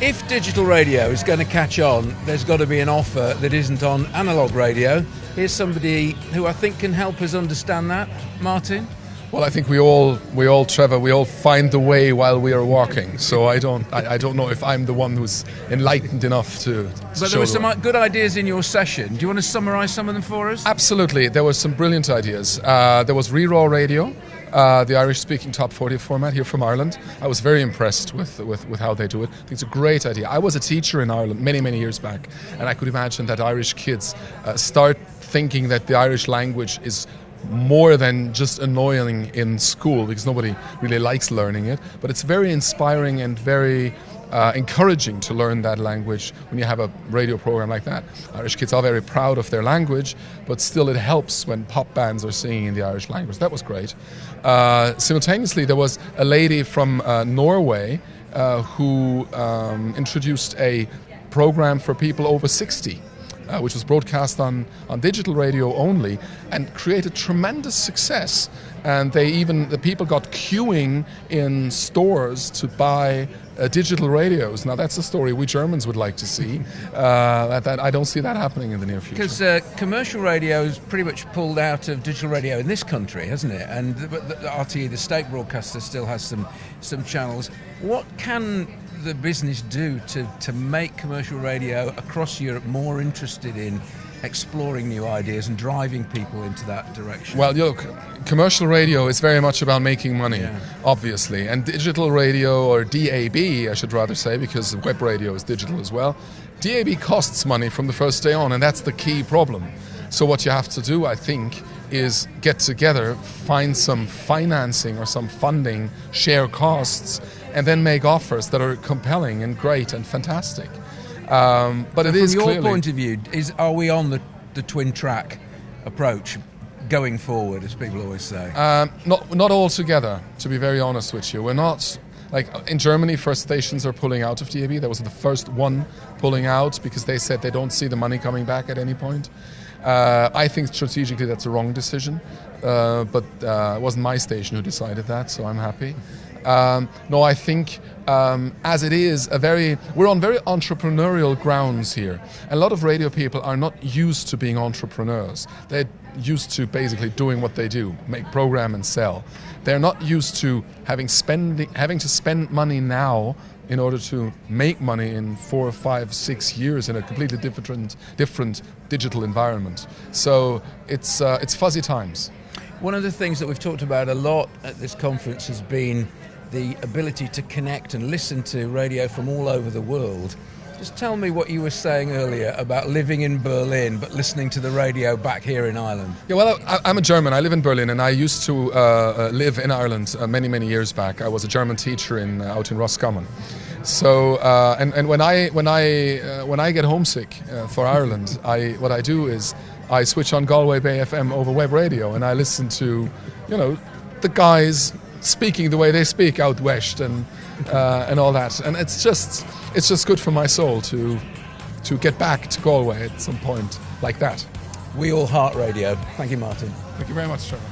If digital radio is going to catch on, there's got to be an offer that isn't on analogue radio. Here's somebody who I think can help us understand that. Martin? Well, I think we all, Trevor, we all find the way while we are walking. So I don't know if I'm the one who's enlightened enough to But there were some good ideas in your session. Do you want to summarise some of them for us? Absolutely. There were some brilliant ideas. There was Re-Raw Radio, the Irish-speaking top 40 format here from Ireland. I was very impressed with how they do it. I think it's a great idea. I was a teacher in Ireland many, many years back, and I could imagine that Irish kids start thinking that the Irish language is more than just annoying in school, because nobody really likes learning it, but it's very inspiring and very encouraging to learn that language when you have a radio program like that. Irish kids are very proud of their language, but still it helps when pop bands are singing in the Irish language. That was great. Simultaneously, there was a lady from Norway who introduced a program for people over 60. Which was broadcast on digital radio only, and created tremendous success. And the people got queuing in stores to buy digital radios. Now that's a story we Germans would like to see. That I don't see that happening in the near future. Because commercial radio is pretty much pulled out of digital radio in this country, hasn't it? And the RTE, the state broadcaster, still has some channels. What can the business do to make commercial radio across Europe more interested in exploring new ideas and driving people into that direction? Well, look, commercial radio is very much about making money, obviously, and digital radio, or DAB, I should rather say, because web radio is digital as well. DAB costs money from the first day on, and that's the key problem. So what you have to do, I think, is get together, find some financing or some funding, share costs, and then make offers that are compelling and great and fantastic. But it is clearly... From your point of view, are we on the twin track approach going forward, as people always say? Not altogether, to be very honest with you. We're not... Like in Germany, first stations are pulling out of DAB. That was the first one pulling out because they said they don't see the money coming back at any point. I think strategically that's a wrong decision, but it wasn't my station who decided that, so I'm happy. No, I think as it is we're on very entrepreneurial grounds here. A lot of radio people are not used to being entrepreneurs. They're used to basically doing what they do, make program and sell. They're not used to having to spend money now in order to make money in 4, 5, 6 years in a completely different digital environment. So it's fuzzy times. One of the things that we've talked about a lot at this conference has been the ability to connect and listen to radio from all over the world. Just tell me what you were saying earlier about living in Berlin but listening to the radio back here in Ireland. Yeah, well, I'm a German. I live in Berlin, and I used to live in Ireland many, many years back. I was a German teacher out in Roscommon. So, and when I get homesick for Ireland, what I do is I switch on Galway bigFM over web radio, and I listen to, the guys speaking the way they speak out west and all that, and it's just good for my soul to get back to Galway at some point like that. We all heart radio. Thank you, Martin. Thank you very much, Trevor.